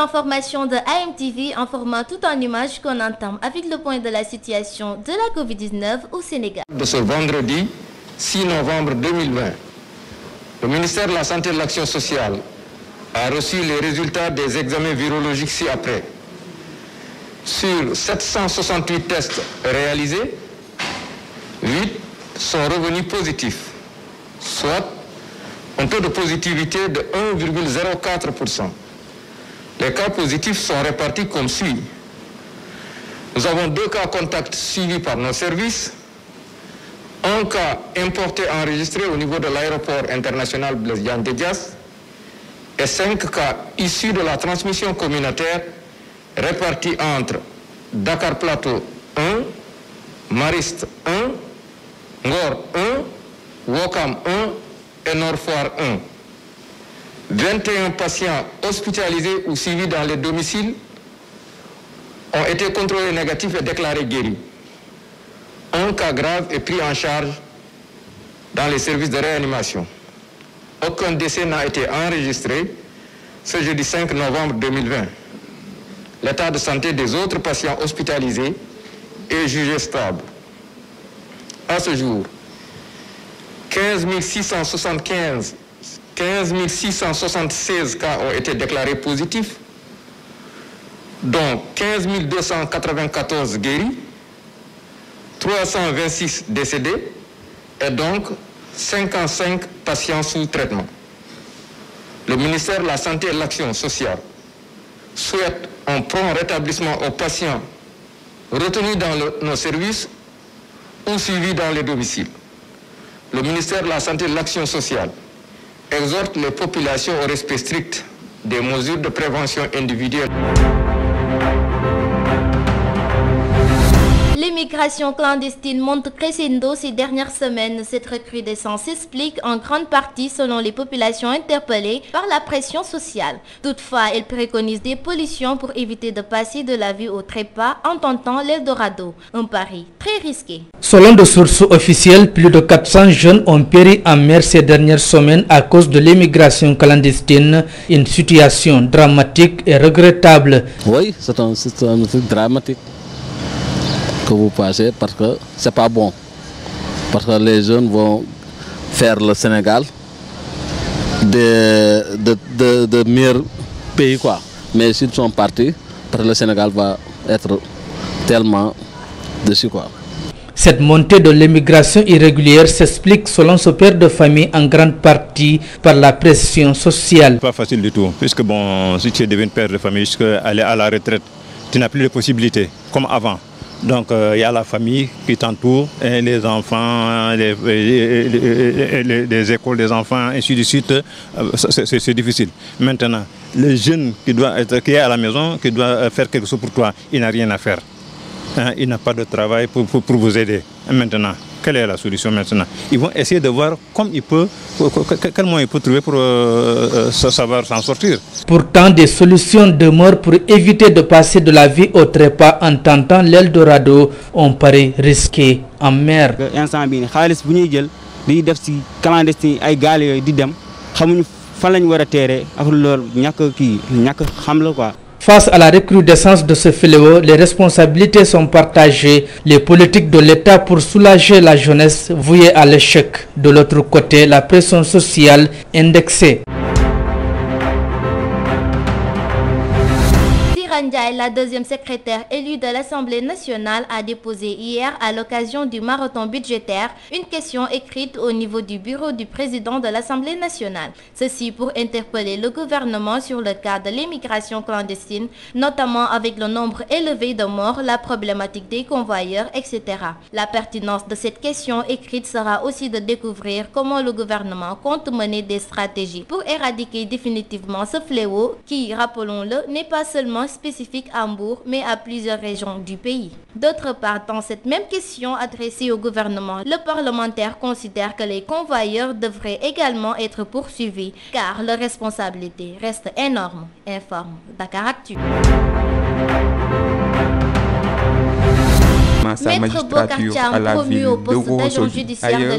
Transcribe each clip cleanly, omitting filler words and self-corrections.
d'information de AMTV, un format tout en images qu'on entame avec le point de la situation de la Covid-19 au Sénégal. De ce vendredi 6 novembre 2020, le ministère de la Santé et de l'Action sociale a reçu les résultats des examens virologiques ci-après. Sur 768 tests réalisés, 8 sont revenus positifs, soit un taux de positivité de 1,04%. Les cas positifs sont répartis comme suit. Nous avons 2 cas contacts suivis par nos services, un cas importé enregistré au niveau de l'aéroport international Blaise Diagne de Diass et 5 cas issus de la transmission communautaire répartis entre Dakar Plateau 1, Mariste 1, Ngor 1, Ouakam 1 et Nord Foire 1. 21 patients hospitalisés ou suivis dans les domiciles ont été contrôlés négatifs et déclarés guéris. Un cas grave est pris en charge dans les services de réanimation. Aucun décès n'a été enregistré ce jeudi 5 novembre 2020. L'état de santé des autres patients hospitalisés est jugé stable. À ce jour, 15 676 cas ont été déclarés positifs, dont 15 294 guéris, 326 décédés et donc 55 patients sous traitement. Le ministère de la Santé et de l'Action sociale souhaite un prompt rétablissement aux patients retenus dans nos services ou suivis dans les domiciles. Le ministère de la Santé et de l'Action sociale exhorte les populations au respect strict des mesures de prévention individuelle. L'immigration clandestine monte crescendo ces dernières semaines. Cette recrudescence s'explique en grande partie selon les populations interpellées par la pression sociale. Toutefois, elle préconise des pollutions pour éviter de passer de la vie au trépas en tentant l'Eldorado. Un pari très risqué. Selon des sources officielles, plus de 400 jeunes ont péri en mer ces dernières semaines à cause de l'immigration clandestine. Une situation dramatique et regrettable. Oui, c'est un truc dramatique que vous passez parce que c'est pas bon. Parce que les jeunes vont faire le Sénégal de meilleurs pays, quoi. Mais s'ils sont partis, parce que le Sénégal va être tellement dessus, quoi. Cette montée de l'immigration irrégulière s'explique selon ce père de famille en grande partie par la pression sociale. Pas facile du tout, puisque bon, si tu es devenu père de famille, jusqu'à aller à la retraite, tu n'as plus de possibilités comme avant. Donc il y a la famille qui t'entoure, les enfants, les écoles des enfants, ainsi de suite. C'est difficile. Maintenant, le jeune qui est à la maison, qui doit faire quelque chose pour toi, il n'a rien à faire. Il n'a pas de travail pour vous aider. Maintenant, quelle est la solution maintenant? Ils vont essayer de voir quel moyen il peut trouver pour savoir s'en sortir. Pourtant, des solutions demeurent pour éviter de passer de la vie au trépas en tentant l'Eldorado. On paraît risqué en mer. Face à la recrudescence de ce fléau, les responsabilités sont partagées. Les politiques de l'État pour soulager la jeunesse vouée à l'échec. De l'autre côté, la pression sociale indexée. Ndiaye, la deuxième secrétaire élue de l'Assemblée nationale, a déposé hier à l'occasion du marathon budgétaire une question écrite au niveau du bureau du président de l'Assemblée nationale. Ceci pour interpeller le gouvernement sur le cas de l'immigration clandestine, notamment avec le nombre élevé de morts, la problématique des convoyeurs, etc. La pertinence de cette question écrite sera aussi de découvrir comment le gouvernement compte mener des stratégies pour éradiquer définitivement ce fléau qui, rappelons-le, n'est pas seulement spécifique à Mbour, mais à plusieurs régions du pays. D'autre part, dans cette même question adressée au gouvernement, le parlementaire considère que les convoyeurs devraient également être poursuivis, car leur responsabilité reste énorme, informe Dakaractu. durant sa magistrature à la ville de Ourossogui. Ailleurs,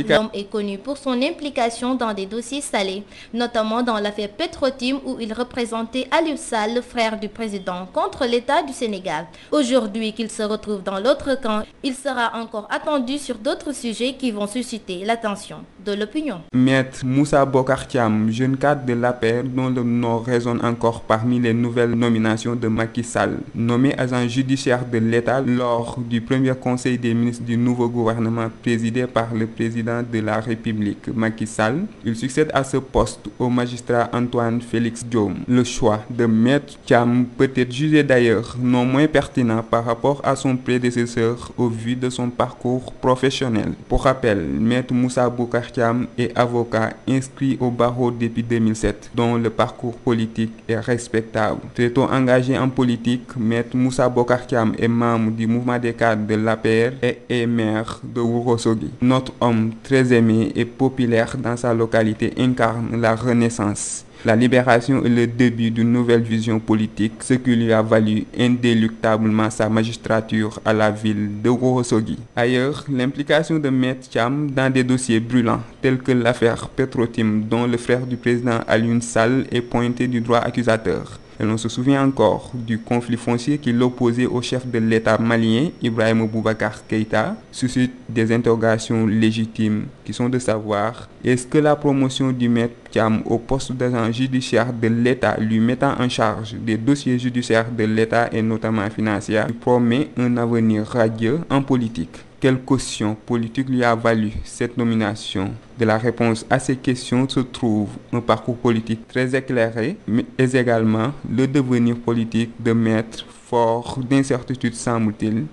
l'homme est connu pour son implication dans des dossiers salés, notamment dans l'affaire Petro-Tim où il représentait Aliou Sall, le frère du président, contre l'État du Sénégal. Aujourd'hui qu'il se retrouve dans l'autre camp, il sera encore attendu sur d'autres sujets qui vont susciter l'attention de l'opinion. Maître Moussa Bocar Thiam, jeune cadre de l'APR dont le nom résonne encore parmi les nouvelles nominations de Macky Sall, nommé agent judiciaire de l'État lors du premier conseil des ministres du nouveau gouvernement présidé par le président de la République, Macky Sall. Il succède à ce poste au magistrat Antoine Félix Diome. Le choix de Maître Thiam peut être jugé d'ailleurs non moins pertinent par rapport à son prédécesseur au vu de son parcours professionnel. Pour rappel, Maître Moussa Bocar Thiam est avocat inscrit au barreau depuis 2007, dont le parcours politique est respectable. Très tôt engagé en politique, Maître Moussa Bocar Thiam est membre du mouvement des cadres de l'APR et est maire de Ourossogui. Notre homme très aimé et populaire dans sa localité incarne la renaissance, la libération et le début d'une nouvelle vision politique, ce qui lui a valu indéluctablement sa magistrature à la ville de Ourossogui. Ailleurs, l'implication de Maître Thiam dans des dossiers brûlants tels que l'affaire Petro-Tim, dont le frère du président Aliou Sall est pointé du droit accusateur. Et l'on se souvient encore du conflit foncier qui l'opposait au chef de l'État malien, Ibrahima Boubacar Keïta, suscite des interrogations légitimes qui sont de savoir est-ce que la promotion du Maître Thiam au poste d'agent judiciaire de l'État lui mettant en charge des dossiers judiciaires de l'État et notamment financiers lui promet un avenir radieux en politique. Quelle caution politique lui a valu cette nomination? De la réponse à ces questions se trouve un parcours politique très éclairé, mais également le devenir politique de Maître fort d'incertitudes semble-t-il.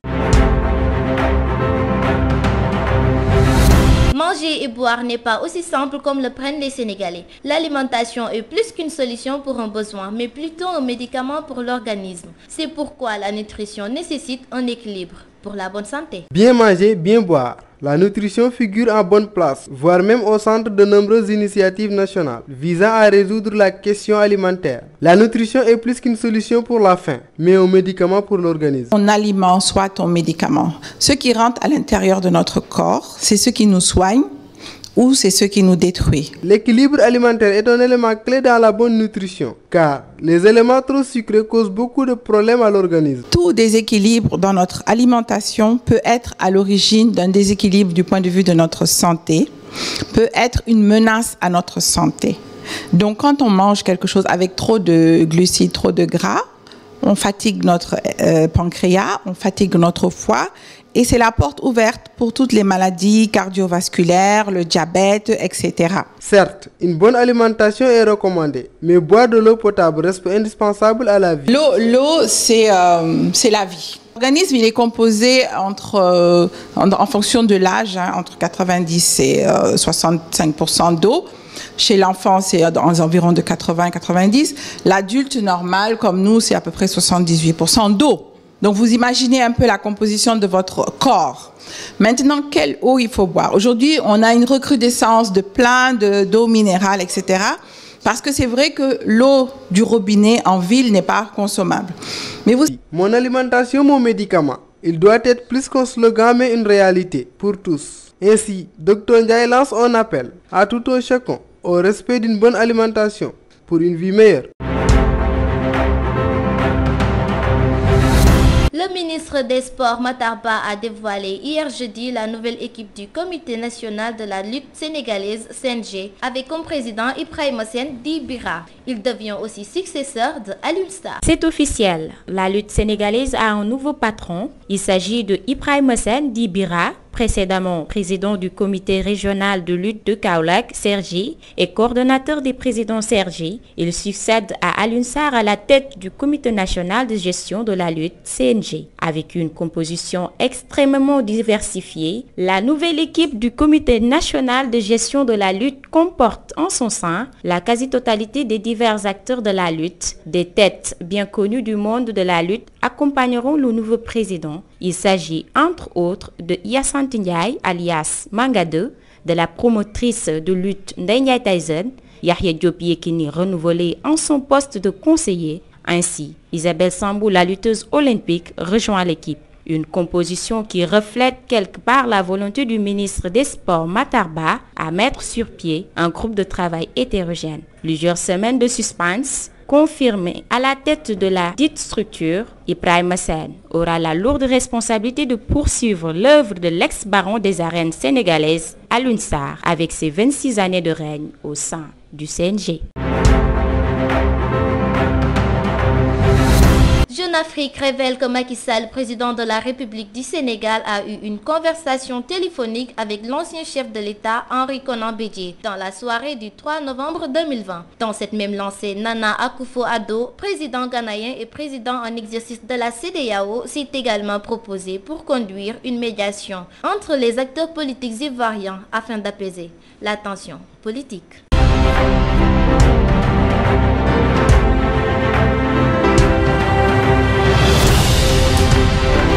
Manger et boire n'est pas aussi simple comme le prennent les Sénégalais. L'alimentation est plus qu'une solution pour un besoin, mais plutôt un médicament pour l'organisme. C'est pourquoi la nutrition nécessite un équilibre pour la bonne santé. Bien manger, bien boire. La nutrition figure en bonne place, voire même au centre de nombreuses initiatives nationales visant à résoudre la question alimentaire. La nutrition est plus qu'une solution pour la faim, mais un médicament pour l'organisme. Ton aliment soit ton médicament. Ce qui rentre à l'intérieur de notre corps, c'est ce qui nous soigne ou c'est ce qui nous détruit. L'équilibre alimentaire est un élément clé dans la bonne nutrition, car les éléments trop sucrés causent beaucoup de problèmes à l'organisme. Tout déséquilibre dans notre alimentation peut être à l'origine d'un déséquilibre du point de vue de notre santé, peut être une menace à notre santé. Donc quand on mange quelque chose avec trop de glucides, trop de gras, on fatigue notre pancréas, on fatigue notre foie. Et c'est la porte ouverte pour toutes les maladies cardiovasculaires, le diabète, etc. Certes, une bonne alimentation est recommandée, mais boire de l'eau potable reste indispensable à la vie. L'eau, c'est la vie. L'organisme, il est composé en fonction de l'âge, entre 90 et 65% d'eau. Chez l'enfant, c'est aux environs de 80-90. L'adulte normal, comme nous, c'est à peu près 78% d'eau. Donc, vous imaginez un peu la composition de votre corps. Maintenant, quelle eau il faut boire? Aujourd'hui, on a une recrudescence de plein d'eau minérale, etc. Parce que c'est vrai que l'eau du robinet en ville n'est pas consommable. Mais vous... Mon alimentation, mon médicament. Il doit être plus qu'un slogan, mais une réalité pour tous. Ainsi, Dr Ndiaye lance un appel à tout un chacun au respect d'une bonne alimentation pour une vie meilleure. Le ministre des Sports Matar Ba a dévoilé hier jeudi la nouvelle équipe du Comité national de la lutte sénégalaise CNG avec comme président Ibrahima Sène Dibira. Il devient aussi successeur de Aliou Sall. C'est officiel, la lutte sénégalaise a un nouveau patron. Il s'agit de Ibrahima Sène Dibira, précédemment président du comité régional de lutte de Kaolack, Sergi, et coordonnateur des présidents Sergi. Il succède à Aliou Sall à la tête du comité national de gestion de la lutte CNG. Avec une composition extrêmement diversifiée, la nouvelle équipe du comité national de gestion de la lutte comporte en son sein la quasi-totalité des divers acteurs de la lutte. Des têtes bien connues du monde de la lutte accompagneront le nouveau président. Il s'agit entre autres de Hyacinthe Ndiaye alias Manga 2, de la promotrice de lutte Ndeye Ndiaye Tyson, Yahya Diop Yekini renouvelé en son poste de conseiller. Ainsi, Isabelle Sambou, la lutteuse olympique, rejoint l'équipe. Une composition qui reflète quelque part la volonté du ministre des Sports Matar Ba à mettre sur pied un groupe de travail hétérogène. Plusieurs semaines de suspense confirmé à la tête de la dite structure, Ibrahima Sène aura la lourde responsabilité de poursuivre l'œuvre de l'ex-baron des arènes sénégalaises, Alioune Sarr, avec ses 26 années de règne au sein du CNG. Jeune Afrique révèle que Macky Sall, président de la République du Sénégal, a eu une conversation téléphonique avec l'ancien chef de l'État, Henri Konan Bédié, dans la soirée du 3 novembre 2020. Dans cette même lancée, Nana Akufo-Addo, président ghanéen et président en exercice de la CEDEAO, s'est également proposé pour conduire une médiation entre les acteurs politiques ivoiriens afin d'apaiser la tension politique.